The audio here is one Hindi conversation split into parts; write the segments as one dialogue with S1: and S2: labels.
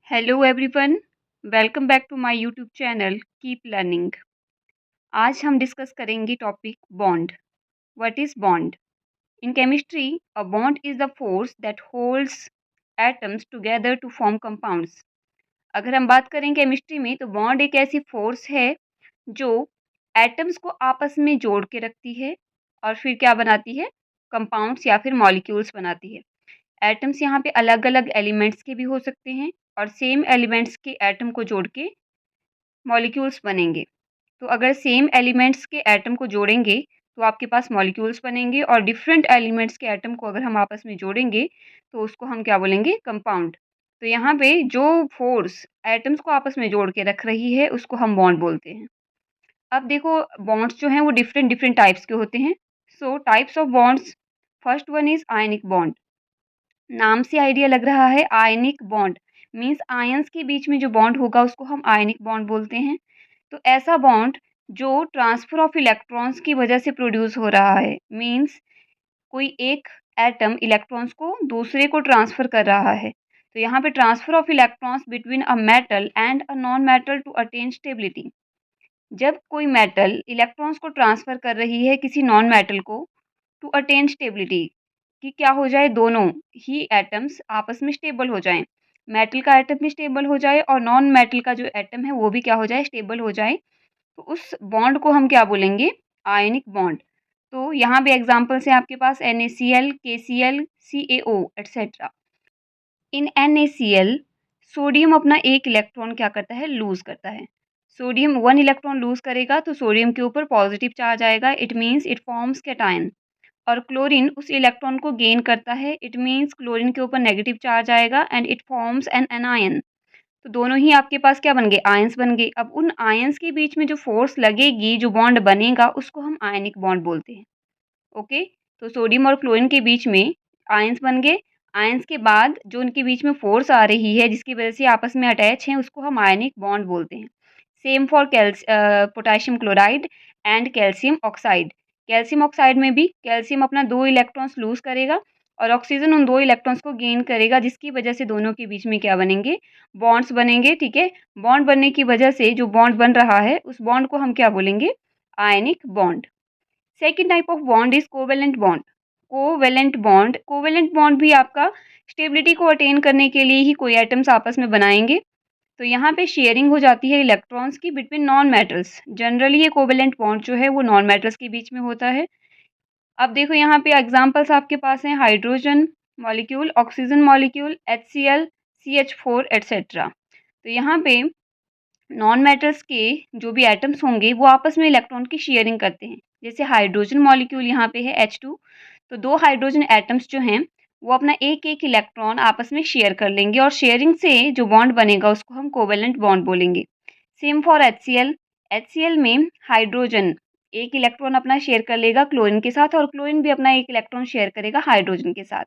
S1: Hello everyone, welcome back to my YouTube channel keep learning. आज हम डिस्कस करेंगे topic bond. What is bond? In chemistry a bond is the force that holds atoms together to form compounds. अगर हम बात करें केमिस्ट्री में तो बॉन्ड एक ऐसी फोर्स है जो एटम्स को आपस में जोड़ के रखती है और फिर क्या बनाती है? कंपाउंड्स या फिर मॉलिक्यूल्स बनाती है। एटम्स यहाँ पे अलग अलग एलिमेंट्स के भी हो सकते हैं और सेम एलिमेंट्स के एटम को जोड़ के मॉलिक्यूल्स बनेंगे। तो अगर सेम एलिमेंट्स के एटम को जोड़ेंगे तो आपके पास मॉलिक्यूल्स बनेंगे और डिफरेंट एलिमेंट्स के एटम को अगर हम आपस में जोड़ेंगे तो उसको हम क्या बोलेंगे? कंपाउंड। तो यहाँ पे जो फोर्स एटम्स को आपस में जोड़ के रख रही है उसको हम बॉन्ड बोलते हैं। अब देखो, बॉन्ड्स जो हैं वो डिफरेंट डिफरेंट टाइप्स के होते हैं। सो types of bonds, first one is ionic bond. नाम से आइडिया लग रहा है, आयनिक बॉन्ड मीन्स आयंस के बीच में जो बॉन्ड होगा उसको हम आयनिक बॉन्ड बोलते हैं। तो ऐसा बॉन्ड जो ट्रांसफर ऑफ इलेक्ट्रॉन्स की वजह से प्रोड्यूस हो रहा है, मीन्स कोई एक एटम इलेक्ट्रॉन्स को दूसरे को ट्रांसफर कर रहा है। तो यहाँ पे transfer of electrons between a metal and a non metal to attain stability. जब कोई मेटल इलेक्ट्रॉन्स को ट्रांसफर कर रही है किसी नॉन मेटल को टू अटेन स्टेबिलिटी, कि क्या हो जाए, दोनों ही एटम्स आपस में स्टेबल हो जाएं, मेटल का एटम भी स्टेबल हो जाए और नॉन मेटल का जो एटम है वो भी क्या हो जाए? स्टेबल हो जाए। तो उस बॉन्ड को हम क्या बोलेंगे? Ionic bond. तो यहाँ पे एग्जांपल्स हैं आपके पास NaCl, KCl, CaO एटसेट्रा। इन NaCl सोडियम अपना एक इलेक्ट्रॉन क्या करता है? लूज करता है। सोडियम वन इलेक्ट्रॉन लूज करेगा तो सोडियम के ऊपर पॉजिटिव चार्ज आएगा, it means it forms cation. और क्लोरीन उस इलेक्ट्रॉन को गेन करता है, इट मीन्स क्लोरीन के ऊपर नेगेटिव चार्ज आएगा and it forms an anion. तो दोनों ही आपके पास क्या बन गए? आयंस बन गए। अब उन आयंस के बीच में जो फोर्स लगेगी, जो बॉन्ड बनेगा, उसको हम आयनिक बॉन्ड बोलते हैं। ओके, तो सोडियम और क्लोरीन के बीच में आयंस बन गए। आयंस के बाद जो उनके बीच में फोर्स आ रही है जिसकी वजह से आपस में अटैच हैं उसको हम आयनिक बॉन्ड बोलते हैं। Same for potassium chloride and calcium oxide. Calcium oxide में भी कैल्शियम अपना 2 इलेक्ट्रॉन्स लूज करेगा और ऑक्सीजन उन 2 इलेक्ट्रॉन्स को गेन करेगा, जिसकी वजह से दोनों के बीच में क्या बनेंगे? बॉन्ड्स बनेंगे। ठीक है, बॉन्ड बनने की वजह से जो बॉन्ड बन रहा है उस बॉन्ड को हम क्या बोलेंगे? Ionic bond. Second type of bond is covalent bond. Covalent bond भी आपका स्टेबिलिटी को अटेन करने के लिए ही कोई एटम्स आपस में बनाएंगे। तो यहाँ पे शेयरिंग हो जाती है इलेक्ट्रॉन्स की बिटवीन नॉन मेटल्स। जनरली ये कोवेलेंट बॉन्ड जो है वो नॉन मेटल्स के बीच में होता है। अब देखो यहाँ पे एग्जांपल्स आपके पास हैं, hydrogen molecule, oxygen molecule, HCl, CH4 etcetera. तो यहाँ पे नॉन मेटल्स के जो भी एटम्स होंगे वो आपस में इलेक्ट्रॉन की शेयरिंग करते हैं। जैसे हाइड्रोजन मॉलिक्यूल यहाँ पे है H2, तो 2 हाइड्रोजन एटम्स जो हैं वो अपना एक एक इलेक्ट्रॉन आपस में शेयर कर लेंगे और शेयरिंग से जो बॉन्ड बनेगा उसको हम कोवेलेंट बॉन्ड बोलेंगे। Same for HCl। HCl में हाइड्रोजन एक इलेक्ट्रॉन अपना शेयर कर लेगा क्लोरीन के साथ और क्लोरीन भी अपना एक इलेक्ट्रॉन शेयर करेगा हाइड्रोजन के साथ,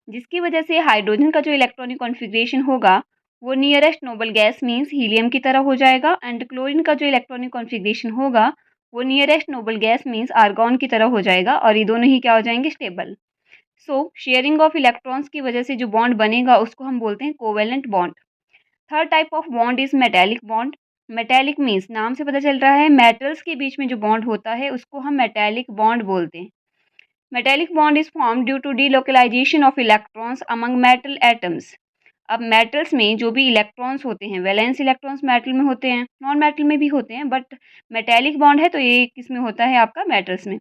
S1: जिसकी वजह से हाइड्रोजन का जो इलेक्ट्रॉनिक कॉन्फ़िगरेशन होगा वो nearest noble gas means helium की तरह हो जाएगा एंड क्लोरीन का जो इलेक्ट्रॉनिक कॉन्फ़िगरेशन होगा वो nearest noble gas means argon की तरह हो जाएगा और ये दोनों ही क्या हो जाएंगे? Stable. So sharing of electrons की वजह से जो बॉन्ड बनेगा उसको हम बोलते हैं covalent bond. Third type of bond is metallic bond. Metallic means नाम से पता चल रहा है मेटल्स के बीच में जो बॉन्ड होता है उसको हम मेटेलिक बॉन्ड बोलते हैं। Metallic bond is form due to delocalization of electrons among metal atoms. अब मेटल्स में जो भी इलेक्ट्रॉन्स होते हैं, वैलेंस इलेक्ट्रॉन्स मेटल में होते हैं, नॉन मेटल में भी होते हैं, बट मेटेलिक बॉन्ड है तो ये किस में होता है? आपका मेटल्स में।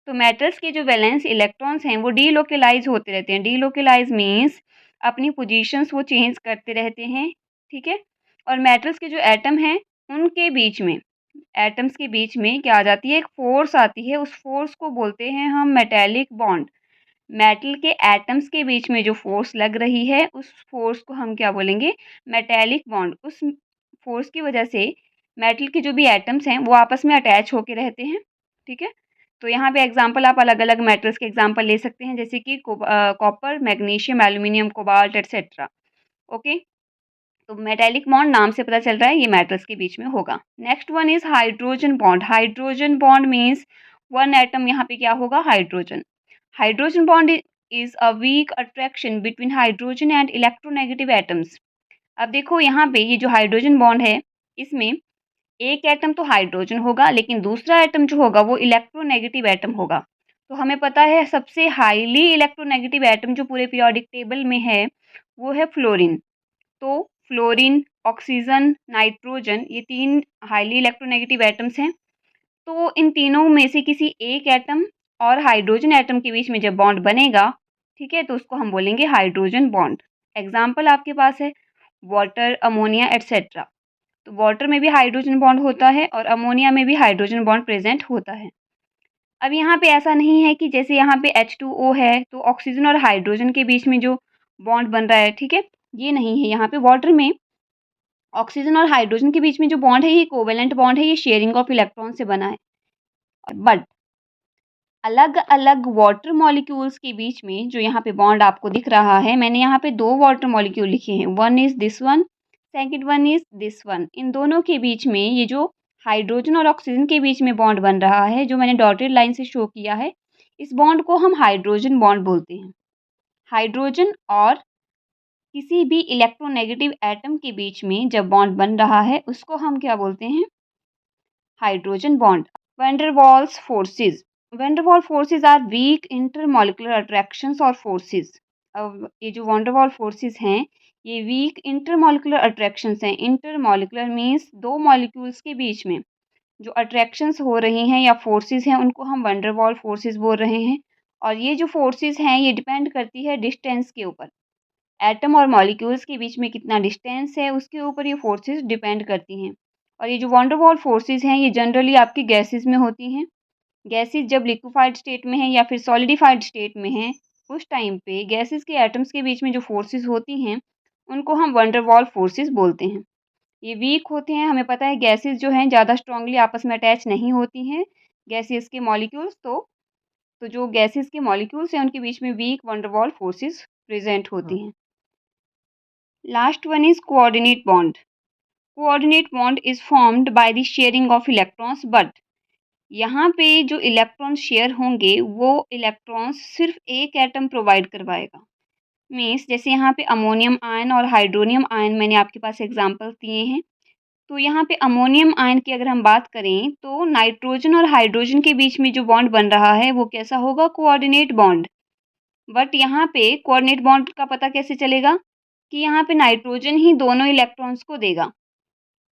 S1: तो मेटल्स के जो वैलेंस इलेक्ट्रॉन्स हैं वो डीलोकलाइज होते रहते हैं। डीलोकलाइज मीन्स अपनी पोजीशंस वो चेंज करते रहते हैं। ठीक है, और मेटल्स के जो एटम हैं उनके बीच में, एटम्स के बीच में क्या आ जाती है? एक फोर्स आती है, उस फोर्स को बोलते हैं हम मेटेलिक बॉन्ड। मेटल के एटम्स के बीच में जो फोर्स लग रही है उस फोर्स को हम क्या बोलेंगे? Metallic bond. उस फोर्स की वजह से मेटल के जो भी एटम्स हैं वो आपस में अटैच होके रहते हैं। ठीक है, तो यहाँ पे एग्जांपल आप अलग अलग मेटल्स के एग्जांपल ले सकते हैं, जैसे कि copper, magnesium, aluminium, cobalt etcetera. Okay, तो मेटेलिक बॉन्ड नाम से पता चल रहा है ये मेटल्स के बीच में होगा। Next one is hydrogen bond. Hydrogen bond means one atom यहाँ पे क्या होगा? Hydrogen. Hydrogen bond is a weak attraction between hydrogen and electronegative atoms. अब देखो यहाँ पे ये जो हाइड्रोजन बॉन्ड है, इसमें एक एटम तो हाइड्रोजन होगा, लेकिन दूसरा एटम जो होगा वो इलेक्ट्रोनेगेटिव एटम होगा। तो हमें पता है सबसे हाईली इलेक्ट्रोनेगेटिव एटम जो पूरे पीरियोडिक टेबल में है, वो है फ्लोरीन। तो फ्लोरीन, ऑक्सीजन, नाइट्रोजन, ये 3 हाईली इलेक्ट्रोनेगेटिव एटम्स हैं। तो इन तीनों में से किसी एक एटम और हाइड्रोजन एटम के बीच में जब बॉन्ड बनेगा, ठीक है, तो उसको हम बोलेंगे हाइड्रोजन बॉन्ड। एग्जाम्पल आपके पास है वाटर, अमोनिया एटसेट्रा। तो वाटर में भी हाइड्रोजन बॉन्ड होता है और अमोनिया में भी हाइड्रोजन बॉन्ड प्रेजेंट होता है। अब यहाँ पे ऐसा नहीं है कि जैसे यहाँ पे H2O है तो ऑक्सीजन और हाइड्रोजन के बीच में जो बॉन्ड बन रहा है, ठीक है, ये नहीं है। यहाँ पे वाटर में ऑक्सीजन और हाइड्रोजन के बीच में जो बॉन्ड है ये कोवेलेंट बॉन्ड है, ये शेयरिंग ऑफ इलेक्ट्रॉन से बना है। बट अलग अलग वाटर मॉलिक्यूल्स के बीच में जो यहाँ पे बॉन्ड आपको दिख रहा है, मैंने यहाँ पे 2 वाटर मॉलिक्यूल लिखे हैं, one is this one, second one is this one. इन दोनों के बीच में ये जो हाइड्रोजन और ऑक्सीजन के बीच में बॉन्ड बन रहा है, जो मैंने डॉटेड लाइन से शो किया है, इस बॉन्ड को हम हाइड्रोजन बॉन्ड बोलते हैं। हाइड्रोजन और किसी भी इलेक्ट्रोनेगेटिव एटम के बीच में जब बॉन्ड बन रहा है, उसको हम क्या बोलते हैं? Hydrogen bond. Van der Waals forces. Van der Waal forces are weak intermolecular attractions और फोर्सेस। अब ये जो वैंडरवाल फोर्सेस हैं, ये वीक इंटरमॉलिक्यूलर अट्रैक्शंस हैं। इंटरमॉलिक्यूलर मीन्स 2 मॉलिक्यूल्स के बीच में जो अट्रैक्शंस हो रही हैं या फोर्सेस हैं, उनको हम वैंडरवाल फोर्सेस बोल रहे हैं। और ये जो फोर्सेस हैं, ये डिपेंड करती है डिस्टेंस के ऊपर। एटम और मॉलिक्यूल्स के बीच में कितना डिस्टेंस है, उसके ऊपर ये फोर्सेस डिपेंड करती हैं। और ये जो वैंडरवाल फोर्सेस हैं, ये जनरली आपकी गैसेस में होती हैं। गैसेस जब लिक्विफाइड स्टेट में है या फिर सॉलिडिफाइड स्टेट में है, उस टाइम पे गैसेस के एटम्स के बीच में जो फोर्सेस होती हैं, उनको हम वैंडरवाल फोर्सेस बोलते हैं। ये वीक होते हैं। हमें पता है गैसेस जो हैं ज़्यादा स्ट्रांगली आपस में अटैच नहीं होती हैं, गैसेस के मॉलिक्यूल्स। तो जो गैसेस के मॉलिक्यूल्स हैं, उनके बीच में वीक वैंडरवाल फोर्सेस प्रेजेंट होती हैं। Last one is coordinate bond. Coordinate bond is formed by the sharing of electrons, but यहाँ पे जो इलेक्ट्रॉन शेयर होंगे, वो इलेक्ट्रॉन्स सिर्फ एक एटम प्रोवाइड करवाएगा। मीन्स जैसे यहाँ पे अमोनियम आयन और हाइड्रोनियम आयन मैंने आपके पास एग्जांपल दिए हैं। तो यहाँ पे अमोनियम आयन की अगर हम बात करें, तो नाइट्रोजन और हाइड्रोजन के बीच में जो बॉन्ड बन रहा है, वो कैसा होगा? Coordinate bond. बट यहाँ पे कोऑर्डिनेट बॉन्ड का पता कैसे चलेगा कि यहाँ पे नाइट्रोजन ही दोनों इलेक्ट्रॉन्स को देगा।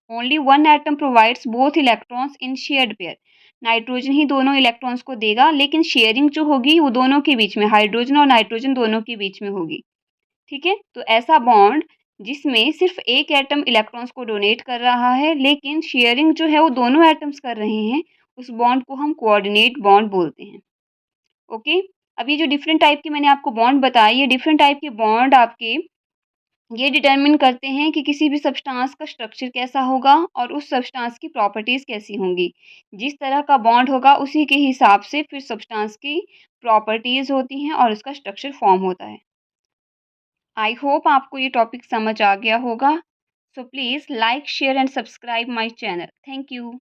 S1: Only one atom provides both electrons in shared pair. Nitrogen ही दोनों इलेक्ट्रॉन्स को देगा, लेकिन शेयरिंग जो होगी वो दोनों के बीच में, हाइड्रोजन और नाइट्रोजन दोनों के बीच में होगी। ठीक है, तो ऐसा बॉन्ड जिसमें सिर्फ एक एटम इलेक्ट्रॉन्स को डोनेट कर रहा है, लेकिन शेयरिंग जो है वो दोनों एटम्स कर रहे हैं, उस बॉन्ड को हम कोऑर्डिनेट बॉन्ड बोलते हैं। ओके, अब ये जो डिफरेंट टाइप के मैंने आपको बॉन्ड बताए, ये डिफरेंट टाइप के बॉन्ड आपके ये डिटरमिन करते हैं कि किसी भी सब्सटेंस का स्ट्रक्चर कैसा होगा और उस सब्सटेंस की प्रॉपर्टीज़ कैसी होंगी। जिस तरह का बॉन्ड होगा, उसी के हिसाब से फिर सब्सटेंस की प्रॉपर्टीज़ होती हैं और उसका स्ट्रक्चर फॉर्म होता है। आई होप आपको ये टॉपिक समझ आ गया होगा। So please like, share and subscribe my channel. Thank you.